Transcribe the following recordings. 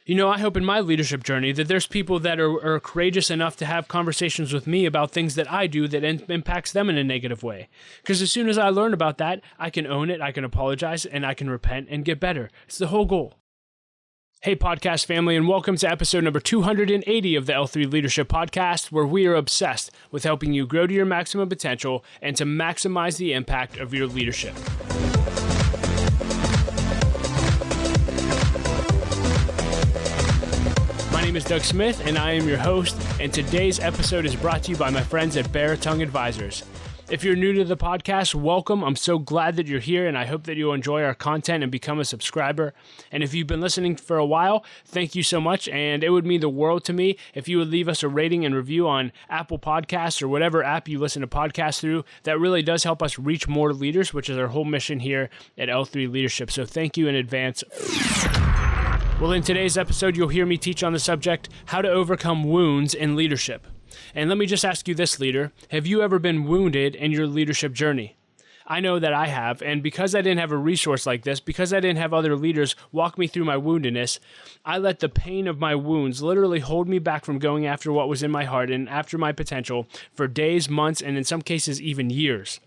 I hope in my leadership journey that there's people that are courageous enough to have conversations with me about things that I do that impacts them in a negative way. Because as soon as I learn about that, I can own it, I can apologize, and I can repent and get better. It's the whole goal. Hey, podcast family, and welcome to episode number 280 of the L3 Leadership Podcast, where we are obsessed with helping you grow to your maximum potential and to maximize the impact of your leadership. My name is Doug Smith, and I am your host, and today's episode is brought to you by my friends at Bare Tongue Advisors. If you're new to the podcast, welcome. I'm so glad that you're here, and I hope that you'll enjoy our content and become a subscriber. And if you've been listening for a while, thank you so much, and it would mean the world to me if you would leave us a rating and review on Apple Podcasts or whatever app you listen to podcasts through. That really does help us reach more leaders, which is our whole mission here at L3 Leadership. So thank you in advance. Well, in today's episode, you'll hear me teach on the subject, how to overcome wounds in leadership. And let me just ask you this, leader. Have you ever been wounded in your leadership journey? I know that I have, and because I didn't have a resource like this, because I didn't have other leaders walk me through my woundedness, I let the pain of my wounds literally hold me back from going after what was in my heart and after my potential for days, months, and in some cases even years.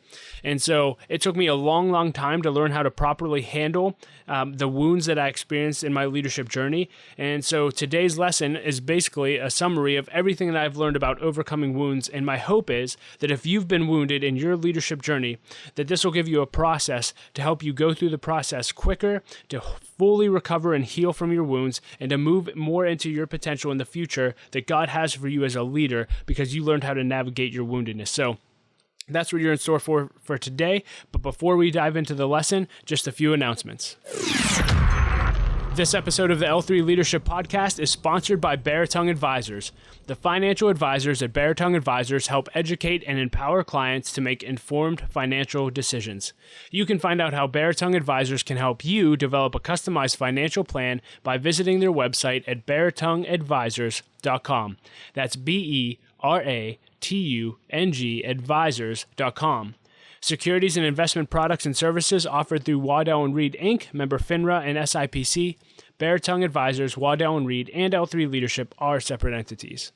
And so it took me a long, long time to learn how to properly handle the wounds that I experienced in my leadership journey. And so today's lesson is basically a summary of everything that I've learned about overcoming wounds. And my hope is that if you've been wounded in your leadership journey, that this will give you a process to help you go through the process quicker, to fully recover and heal from your wounds, and to move more into your potential in the future that God has for you as a leader because you learned how to navigate your woundedness. So that's what you're in store for today. But before we dive into the lesson, just a few announcements. This episode of the L3 Leadership Podcast is sponsored by Bare Tongue Advisors. The financial advisors at Bare Tongue Advisors help educate and empower clients to make informed financial decisions. You can find out how Bare Tongue Advisors can help you develop a customized financial plan by visiting their website at baretongueadvisors.com. That's BERATUNG advisors.com. Securities and investment products and services offered through Waddell & Reed, Inc., member FINRA and SIPC. Bare Tongue Advisors, Waddell & Reed, and L3 Leadership are separate entities.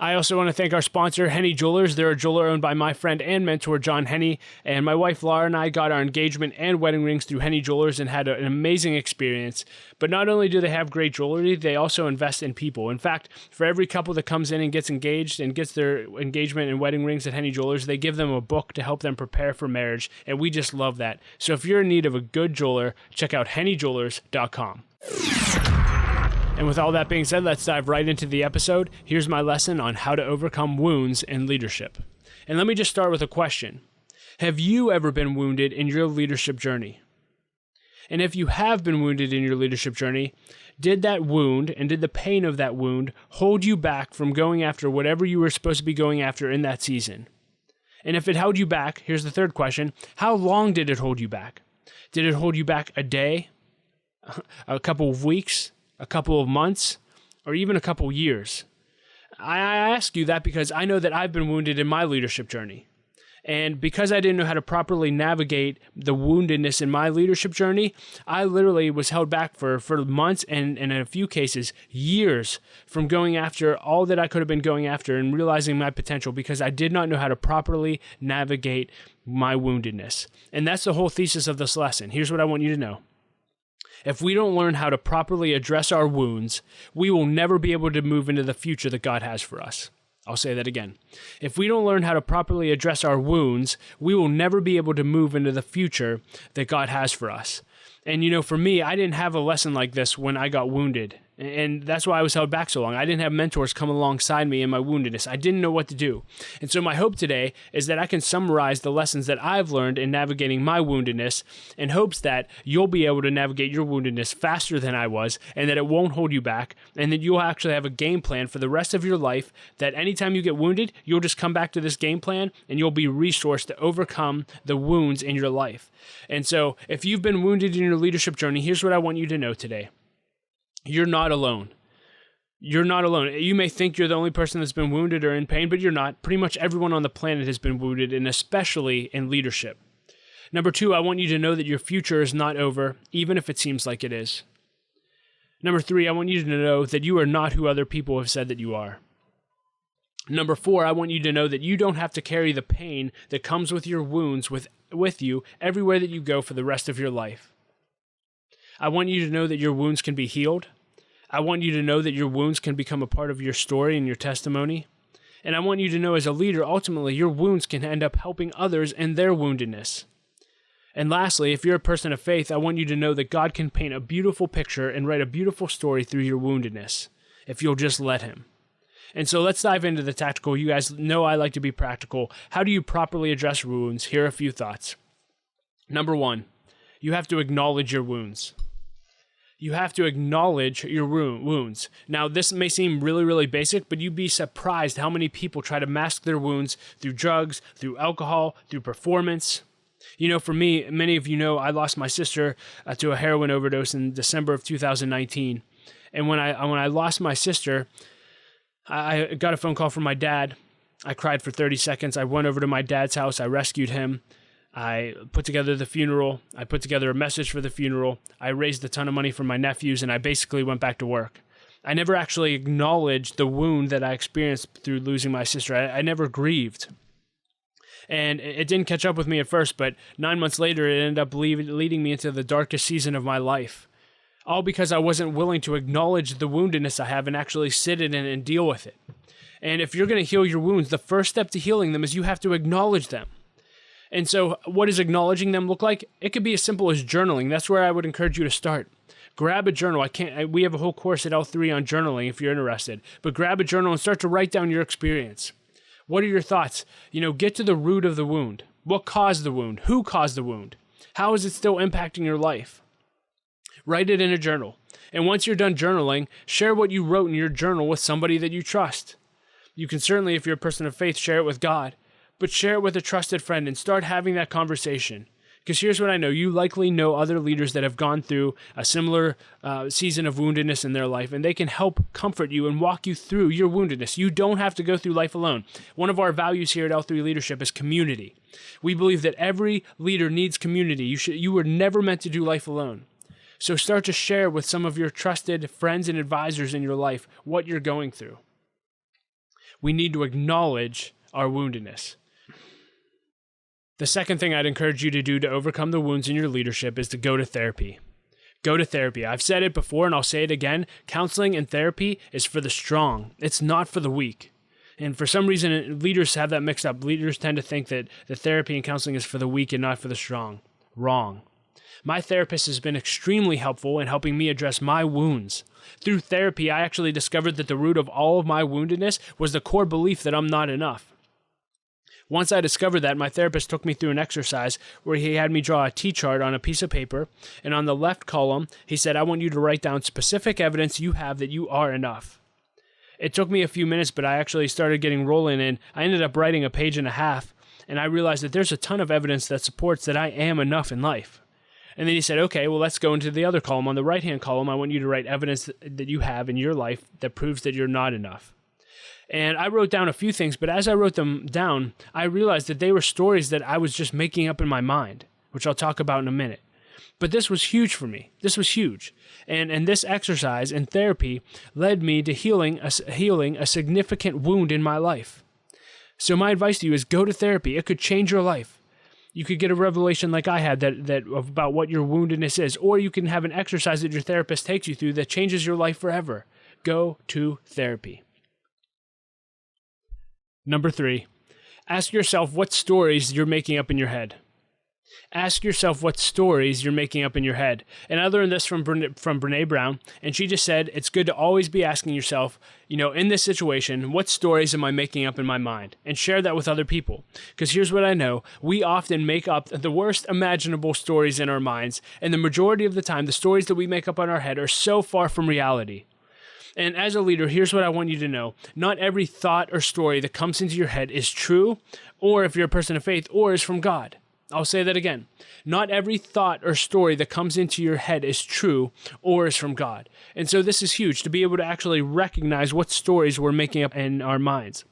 I also want to thank our sponsor, Henny Jewelers. They're a jeweler owned by my friend and mentor, John Henny, and my wife, Laura, and I got our engagement and wedding rings through Henny Jewelers and had an amazing experience. But not only do they have great jewelry, they also invest in people. In fact, for every couple that comes in and gets engaged and gets their engagement and wedding rings at Henny Jewelers, they give them a book to help them prepare for marriage, and we just love that. So if you're in need of a good jeweler, check out hennyjewelers.com. And with all that being said, let's dive right into the episode. Here's my lesson on how to overcome wounds in leadership. And let me just start with a question. Have you ever been wounded in your leadership journey? And if you have been wounded in your leadership journey, did that wound and did the pain of that wound hold you back from going after whatever you were supposed to be going after in that season? And if it held you back, here's the third question. How long did it hold you back? Did it hold you back a day, a couple of weeks, a couple of months, or even a couple years? I ask you that because I know that I've been wounded in my leadership journey. And because I didn't know how to properly navigate the woundedness in my leadership journey, I literally was held back for months and in a few cases, years from going after all that I could have been going after and realizing my potential because I did not know how to properly navigate my woundedness. And that's the whole thesis of this lesson. Here's what I want you to know. If we don't learn how to properly address our wounds, we will never be able to move into the future that God has for us. I'll say that again. If we don't learn how to properly address our wounds, we will never be able to move into the future that God has for us. And for me, I didn't have a lesson like this when I got wounded. And that's why I was held back so long. I didn't have mentors come alongside me in my woundedness. I didn't know what to do. And so my hope today is that I can summarize the lessons that I've learned in navigating my woundedness in hopes that you'll be able to navigate your woundedness faster than I was and that it won't hold you back and that you'll actually have a game plan for the rest of your life that anytime you get wounded, you'll just come back to this game plan and you'll be resourced to overcome the wounds in your life. And so if you've been wounded in your leadership journey, here's what I want you to know today. You're not alone. You're not alone. You may think you're the only person that's been wounded or in pain, but you're not. Pretty much everyone on the planet has been wounded, and especially in leadership. Number two, I want you to know that your future is not over, even if it seems like it is. Number 3, I want you to know that you are not who other people have said that you are. Number 4, I want you to know that you don't have to carry the pain that comes with your wounds with you everywhere that you go for the rest of your life. I want you to know that your wounds can be healed. I want you to know that your wounds can become a part of your story and your testimony. And I want you to know as a leader, ultimately, your wounds can end up helping others in their woundedness. And lastly, if you're a person of faith, I want you to know that God can paint a beautiful picture and write a beautiful story through your woundedness, if you'll just let him. And so let's dive into the tactical. You guys know I like to be practical. How do you properly address wounds? Here are a few thoughts. Number 1, you have to acknowledge your wounds. You have to acknowledge your wounds. Now, this may seem really, really basic, but you'd be surprised how many people try to mask their wounds through drugs, through alcohol, through performance. You know, for me, many of you know I lost my sister to a heroin overdose in December of 2019. And when I lost my sister, I got a phone call from my dad. I cried for 30 seconds. I went over to my dad's house. I rescued him. I put together the funeral. I put together a message for the funeral. I raised a ton of money for my nephews, and I basically went back to work. I never actually acknowledged the wound that I experienced through losing my sister. I never grieved. And it didn't catch up with me at first, but 9 months later, it ended up leading me into the darkest season of my life. All because I wasn't willing to acknowledge the woundedness I have and actually sit in it and deal with it. And if you're going to heal your wounds, the first step to healing them is you have to acknowledge them. And so what does acknowledging them look like? It could be as simple as journaling. That's where I would encourage you to start. Grab a journal. We have a whole course at L3 on journaling if you're interested. But grab a journal and start to write down your experience. What are your thoughts? Get to the root of the wound. What caused the wound? Who caused the wound? How is it still impacting your life? Write it in a journal. And once you're done journaling, share what you wrote in your journal with somebody that you trust. You can certainly, if you're a person of faith, share it with God. But share it with a trusted friend and start having that conversation. Because here's what I know. You likely know other leaders that have gone through a similar season of woundedness in their life, and they can help comfort you and walk you through your woundedness. You don't have to go through life alone. One of our values here at L3 Leadership is community. We believe that every leader needs community. You were never meant to do life alone. So start to share with some of your trusted friends and advisors in your life what you're going through. We need to acknowledge our woundedness. The second thing I'd encourage you to do to overcome the wounds in your leadership is to go to therapy. Go to therapy. I've said it before and I'll say it again. Counseling and therapy is for the strong. It's not for the weak. And for some reason, leaders have that mixed up. Leaders tend to think that the therapy and counseling is for the weak and not for the strong. Wrong. My therapist has been extremely helpful in helping me address my wounds. Through therapy, I actually discovered that the root of all of my woundedness was the core belief that I'm not enough. Once I discovered that, my therapist took me through an exercise where he had me draw a T-chart on a piece of paper, and on the left column, he said, I want you to write down specific evidence you have that you are enough. It took me a few minutes, but I actually started getting rolling, and I ended up writing a page and a half, and I realized that there's a ton of evidence that supports that I am enough in life. And then he said, okay, well, let's go into the other column. On the right-hand column, I want you to write evidence that you have in your life that proves that you're not enough. And I wrote down a few things, but as I wrote them down, I realized that they were stories that I was just making up in my mind, which I'll talk about in a minute. But this was huge for me. This was huge. And this exercise and therapy led me to healing a significant wound in my life. So my advice to you is go to therapy. It could change your life. You could get a revelation like I had that about what your woundedness is, or you can have an exercise that your therapist takes you through that changes your life forever. Go to therapy. Number 3, ask yourself what stories you're making up in your head. Ask yourself what stories you're making up in your head. And I learned this from Brené Brown, and she just said it's good to always be asking yourself, in this situation, what stories am I making up in my mind? And share that with other people. Because here's what I know. We often make up the worst imaginable stories in our minds, and the majority of the time, the stories that we make up in our head are so far from reality. And as a leader, here's what I want you to know. Not every thought or story that comes into your head is true, or if you're a person of faith, or is from God. I'll say that again. Not every thought or story that comes into your head is true, or is from God. And so this is huge, to be able to actually recognize what stories we're making up in our minds.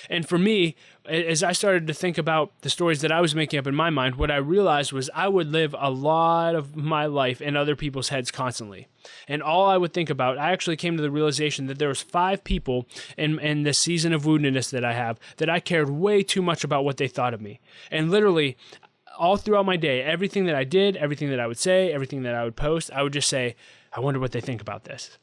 And for me, as I started to think about the stories that I was making up in my mind, what I realized was I would live a lot of my life in other people's heads constantly. And all I would think about, I actually came to the realization that there was 5 people in this season of woundedness that I have that I cared way too much about what they thought of me. And literally, all throughout my day, everything that I did, everything that I would say, everything that I would post, I would just say, I wonder what they think about this.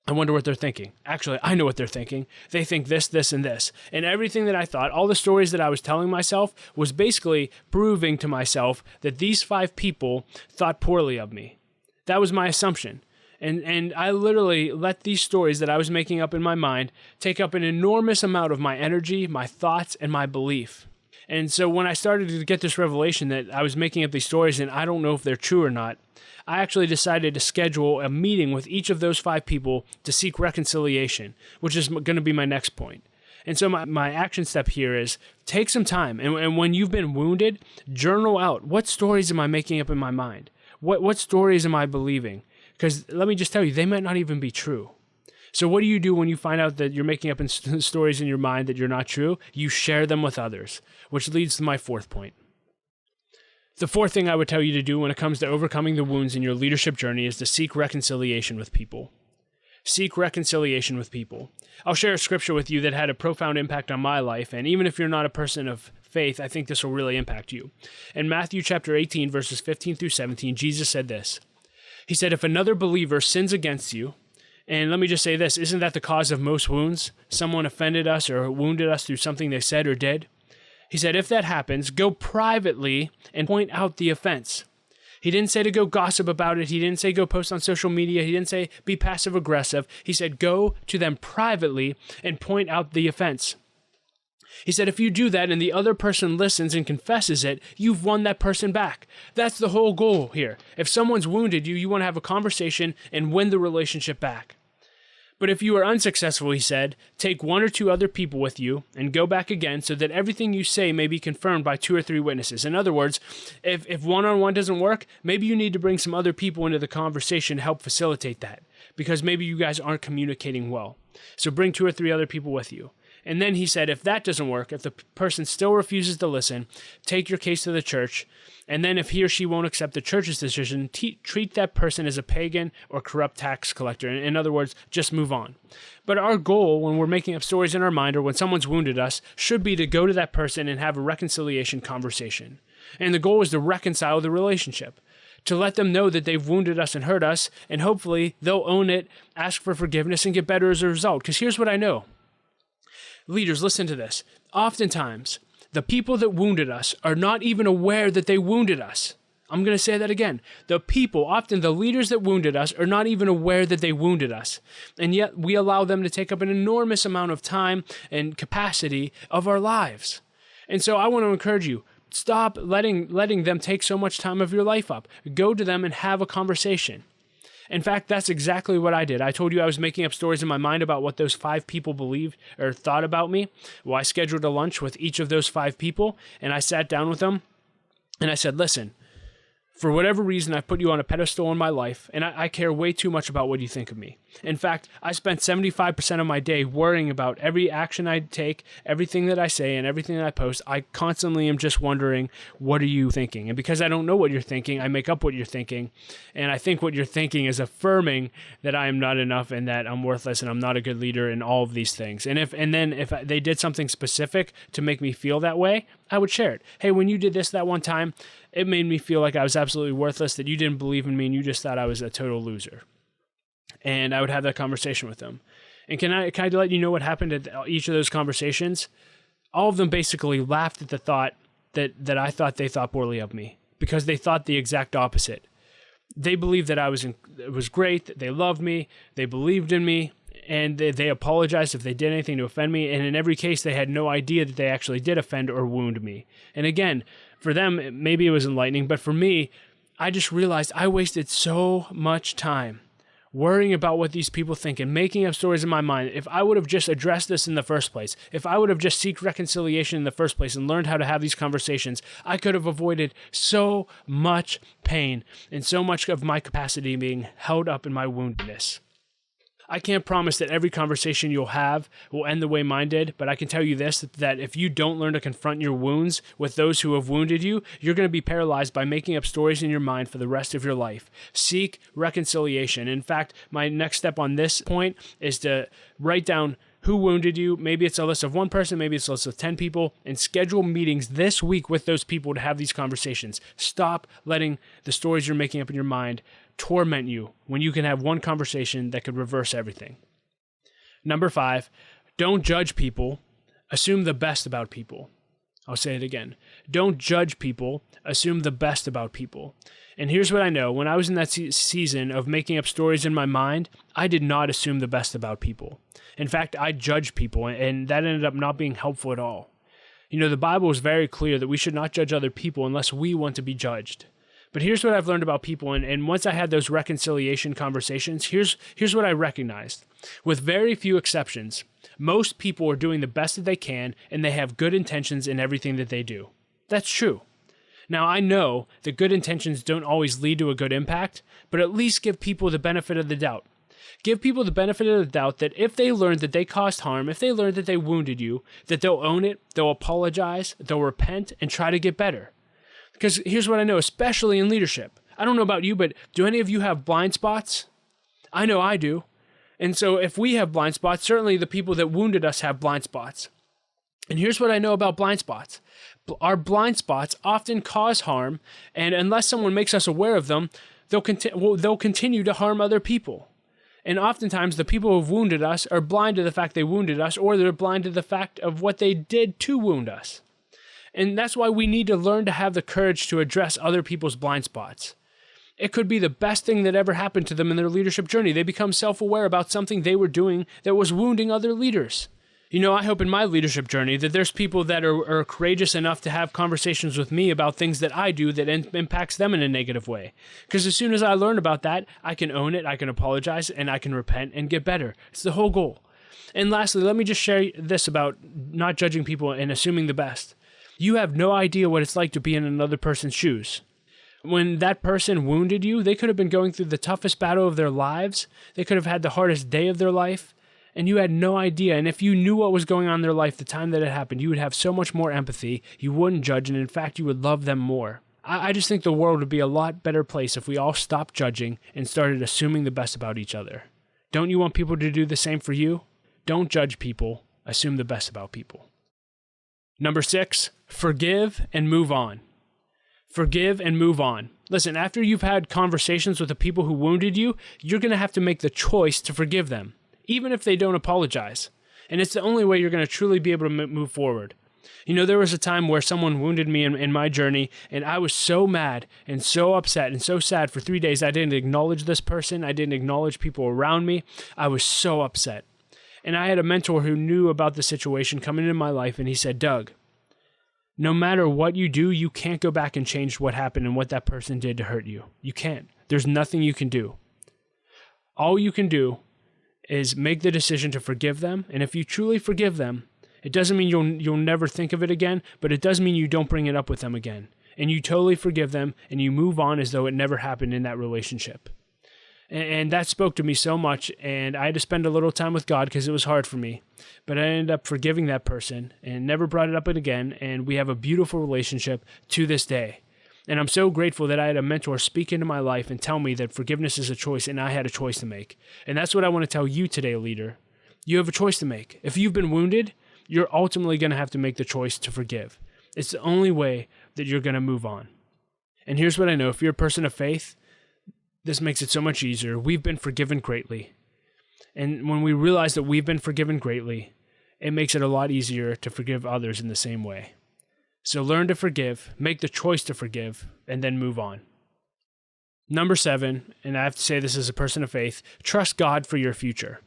I wonder what they're thinking. Actually, I know what they're thinking. They think this, this, and this. And everything that I thought, all the stories that I was telling myself was basically proving to myself that these 5 people thought poorly of me. That was my assumption. And I literally let these stories that I was making up in my mind take up an enormous amount of my energy, my thoughts, and my belief. And so when I started to get this revelation that I was making up these stories and I don't know if they're true or not, I actually decided to schedule a meeting with each of those 5 people to seek reconciliation, which is going to be my next point. And so my action step here is take some time. And when you've been wounded, journal out. What stories am I making up in my mind? What stories am I believing? Because let me just tell you, they might not even be true. So what do you do when you find out that you're making up stories in your mind that you're not true? You share them with others, which leads to my 4th point. The 4th thing I would tell you to do when it comes to overcoming the wounds in your leadership journey is to seek reconciliation with people. Seek reconciliation with people. I'll share a scripture with you that had a profound impact on my life, and even if you're not a person of faith, I think this will really impact you. In Matthew chapter 18, verses 15 through 17, Jesus said this. He said, if another believer sins against you, and let me just say this, isn't that the cause of most wounds? Someone offended us or wounded us through something they said or did? He said, if that happens, go privately and point out the offense. He didn't say to go gossip about it. He didn't say go post on social media. He didn't say be passive aggressive. He said go to them privately and point out the offense. He said if you do that and the other person listens and confesses it, you've won that person back. That's the whole goal here. If someone's wounded you, you want to have a conversation and win the relationship back. But if you are unsuccessful, he said, take 1 or 2 other people with you and go back again so that everything you say may be confirmed by 2 or 3 witnesses. In other words, if one-on-one doesn't work, maybe you need to bring some other people into the conversation to help facilitate that because maybe you guys aren't communicating well. So bring 2 or 3 other people with you. And then he said, if that doesn't work, if the person still refuses to listen, take your case to the church. And then if he or she won't accept the church's decision, treat that person as a pagan or corrupt tax collector. In other words, just move on. But our goal when we're making up stories in our mind or when someone's wounded us should be to go to that person and have a reconciliation conversation. And the goal is to reconcile the relationship, to let them know that they've wounded us and hurt us, and hopefully they'll own it, ask for forgiveness, and get better as a result. Because here's what I know. Leaders, listen to this. Oftentimes, the people that wounded us are not even aware that they wounded us. I'm going to say that again. The people, often the leaders that wounded us, are not even aware that they wounded us. And yet we allow them to take up an enormous amount of time and capacity of our lives. And so I want to encourage you, stop letting them take so much time of your life up. Go to them and have a conversation. In fact, that's exactly what I did. I told you I was making up stories in my mind about what those 5 people believed or thought about me. Well, I scheduled a lunch with each of those 5 people, and I sat down with them, and I said, listen, for whatever reason, I've put you on a pedestal in my life, and I care way too much about what you think of me. In fact, I spent 75% of my day worrying about every action I take, everything that I say, and everything that I post. I constantly am just wondering, what are you thinking? And because I don't know what you're thinking, I make up what you're thinking. And I think what you're thinking is affirming that I am not enough and that I'm worthless and I'm not a good leader and all of these things. And then if they did something specific to make me feel that way, I would share it. Hey, when you did this that one time, it made me feel like I was absolutely worthless, that you didn't believe in me and you just thought I was a total loser. And I would have that conversation with them. And can I let you know what happened at each of those conversations? All of them basically laughed at the thought that I thought they thought poorly of me because they thought the exact opposite. They believed that it was great, that they loved me, they believed in me, and they apologized if they did anything to offend me. And in every case, they had no idea that they actually did offend or wound me. And again, for them, maybe it was enlightening, but for me, I just realized I wasted so much time worrying about what these people think and making up stories in my mind. If I would have just addressed this in the first place, if I would have just sought reconciliation in the first place and learned how to have these conversations, I could have avoided so much pain and so much of my capacity being held up in my woundedness. I can't promise that every conversation you'll have will end the way mine did, but I can tell you this, that if you don't learn to confront your wounds with those who have wounded you, you're going to be paralyzed by making up stories in your mind for the rest of your life. Seek reconciliation. In fact, my next step on this point is to write down who wounded you. Maybe it's a list of one person, maybe it's a list of 10 people, and schedule meetings this week with those people to have these conversations. Stop letting the stories you're making up in your mind torment you when you can have one conversation that could reverse everything. Number 5, don't judge people. Assume the best about people. I'll say it again. Don't judge people. Assume the best about people. And here's what I know. When I was in that season of making up stories in my mind, I did not assume the best about people. In fact, I judged people, and that ended up not being helpful at all. You know, the Bible is very clear that we should not judge other people unless we want to be judged. But here's what I've learned about people, and once I had those reconciliation conversations, here's what I recognized. With very few exceptions, most people are doing the best that they can, and they have good intentions in everything that they do. That's true. Now, I know that good intentions don't always lead to a good impact, but at least give people the benefit of the doubt. Give people the benefit of the doubt that if they learned that they caused harm, if they learned that they wounded you, that they'll own it, they'll apologize, they'll repent, and try to get better. Because here's what I know, especially in leadership. I don't know about you, but do any of you have blind spots? I know I do. And so if we have blind spots, certainly the people that wounded us have blind spots. And here's what I know about blind spots. Our blind spots often cause harm, and unless someone makes us aware of them, they'll continue to harm other people. And oftentimes the people who've wounded us are blind to the fact they wounded us, or they're blind to the fact of what they did to wound us. And that's why we need to learn to have the courage to address other people's blind spots. It could be the best thing that ever happened to them in their leadership journey. They become self-aware about something they were doing that was wounding other leaders. You know, I hope in my leadership journey that there's people that are courageous enough to have conversations with me about things that I do that impacts them in a negative way. Because as soon as I learn about that, I can own it, I can apologize, and I can repent and get better. It's the whole goal. And lastly, let me just share this about not judging people and assuming the best. You have no idea what it's like to be in another person's shoes. When that person wounded you, they could have been going through the toughest battle of their lives. They could have had the hardest day of their life, and you had no idea. And if you knew what was going on in their life the time that it happened, you would have so much more empathy. You wouldn't judge, and in fact, you would love them more. I just think the world would be a lot better place if we all stopped judging and started assuming the best about each other. Don't you want people to do the same for you? Don't judge people. Assume the best about people. Number 6, forgive and move on. Forgive and move on. Listen, after you've had conversations with the people who wounded you, you're going to have to make the choice to forgive them, even if they don't apologize. And it's the only way you're going to truly be able to move forward. You know, there was a time where someone wounded me in my journey, and I was so mad and so upset and so sad for 3 days. I didn't acknowledge this person. I didn't acknowledge people around me. I was so upset. And I had a mentor who knew about the situation coming into my life, and he said, Doug, no matter what you do, you can't go back and change what happened and what that person did to hurt you. You can't. There's nothing you can do. All you can do is make the decision to forgive them, and if you truly forgive them, it doesn't mean you'll never think of it again, but it does mean you don't bring it up with them again. And you totally forgive them, and you move on as though it never happened in that relationship. And that spoke to me so much, and I had to spend a little time with God because it was hard for me. But I ended up forgiving that person and never brought it up again, and we have a beautiful relationship to this day. And I'm so grateful that I had a mentor speak into my life and tell me that forgiveness is a choice, and I had a choice to make. And that's what I want to tell you today, leader. You have a choice to make. If you've been wounded, you're ultimately going to have to make the choice to forgive. It's the only way that you're going to move on. And here's what I know. If you're a person of faith, this makes it so much easier. We've been forgiven greatly. And when we realize that we've been forgiven greatly, it makes it a lot easier to forgive others in the same way. So learn to forgive, make the choice to forgive, and then move on. Number 7, and I have to say this as a person of faith, trust God for your future.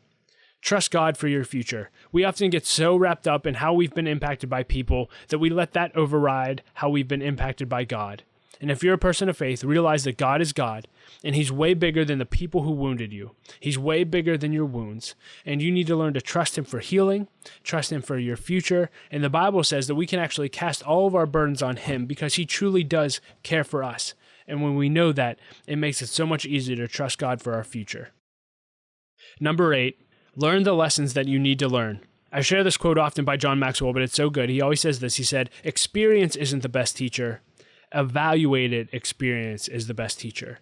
Trust God for your future. We often get so wrapped up in how we've been impacted by people that we let that override how we've been impacted by God. And if you're a person of faith, realize that God is God, and He's way bigger than the people who wounded you. He's way bigger than your wounds, and you need to learn to trust Him for healing, trust Him for your future. And the Bible says that we can actually cast all of our burdens on Him because He truly does care for us. And when we know that, it makes it so much easier to trust God for our future. Number 8, learn the lessons that you need to learn. I share this quote often by John Maxwell, but it's so good. He always says this. He said, experience isn't the best teacher. Evaluated experience is the best teacher.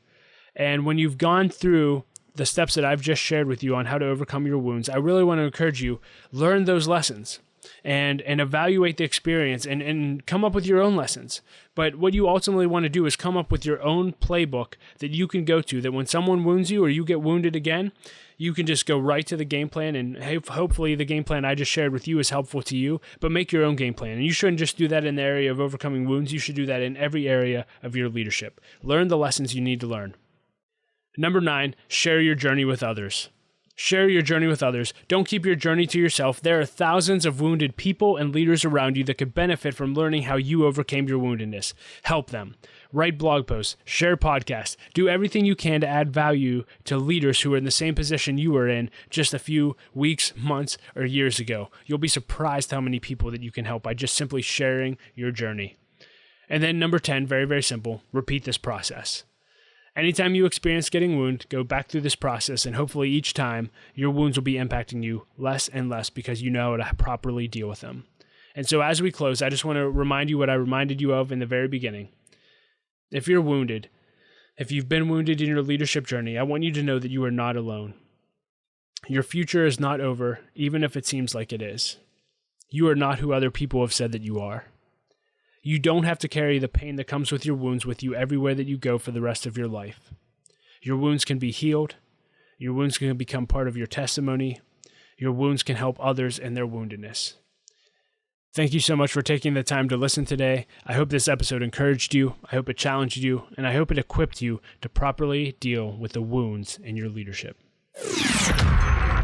And when you've gone through the steps that I've just shared with you on how to overcome your wounds, I really want to encourage you, learn those lessons and evaluate the experience and come up with your own lessons. But what you ultimately want to do is come up with your own playbook that you can go to, that when someone wounds you or you get wounded again, you can just go right to the game plan, and hopefully the game plan I just shared with you is helpful to you, but make your own game plan. And you shouldn't just do that in the area of overcoming wounds. You should do that in every area of your leadership. Learn the lessons you need to learn. Number 9, share your journey with others. Share your journey with others. Don't keep your journey to yourself. There are thousands of wounded people and leaders around you that could benefit from learning how you overcame your woundedness. Help them. Write blog posts, share podcasts, do everything you can to add value to leaders who are in the same position you were in just a few weeks, months, or years ago. You'll be surprised how many people that you can help by just simply sharing your journey. And then number 10, very, very simple, repeat this process. Anytime you experience getting wounded, go back through this process, and hopefully each time your wounds will be impacting you less and less because you know how to properly deal with them. And so as we close, I just want to remind you what I reminded you of in the very beginning. If you're wounded, if you've been wounded in your leadership journey, I want you to know that you are not alone. Your future is not over, even if it seems like it is. You are not who other people have said that you are. You don't have to carry the pain that comes with your wounds with you everywhere that you go for the rest of your life. Your wounds can be healed. Your wounds can become part of your testimony. Your wounds can help others in their woundedness. Thank you so much for taking the time to listen today. I hope this episode encouraged you. I hope it challenged you, and I hope it equipped you to properly deal with the wounds in your leadership.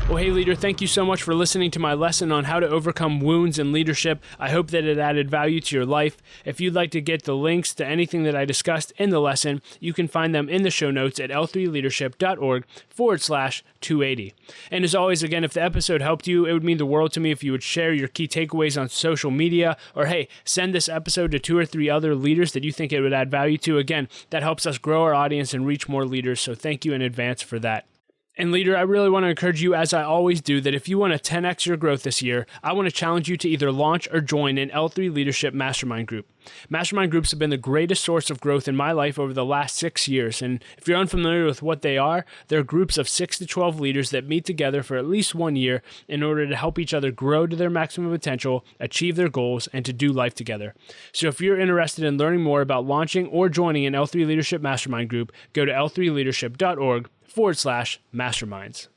Well, hey, leader, thank you so much for listening to my lesson on how to overcome wounds in leadership. I hope that it added value to your life. If you'd like to get the links to anything that I discussed in the lesson, you can find them in the show notes at l3leadership.org/280. And as always, again, if the episode helped you, it would mean the world to me if you would share your key takeaways on social media, or hey, send this episode to 2 or 3 other leaders that you think it would add value to. Again, that helps us grow our audience and reach more leaders, so thank you in advance for that. And leader, I really want to encourage you, as I always do, that if you want to 10x your growth this year, I want to challenge you to either launch or join an L3 Leadership Mastermind Group. Mastermind groups have been the greatest source of growth in my life over the last 6 years. And if you're unfamiliar with what they are, they're groups of 6 to 12 leaders that meet together for at least 1 year in order to help each other grow to their maximum potential, achieve their goals, and to do life together. So if you're interested in learning more about launching or joining an L3 Leadership Mastermind Group, go to l3leadership.org/masterminds.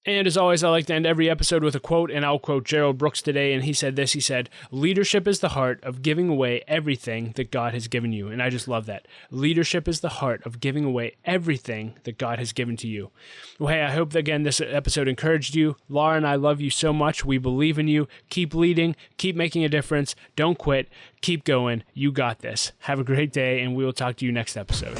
And as always, I like to end every episode with a quote, and I'll quote Gerald Brooks today, and he said this. He said, "Leadership is the heart of giving away everything that God has given you." And I just love that. Leadership is the heart of giving away everything that God has given to you. Well, hey, I hope that, again, this episode encouraged you. Laura and I love you so much. We believe in you. Keep leading. Keep making a difference. Don't quit. Keep going. You got this. Have a great day, and we will talk to you next episode.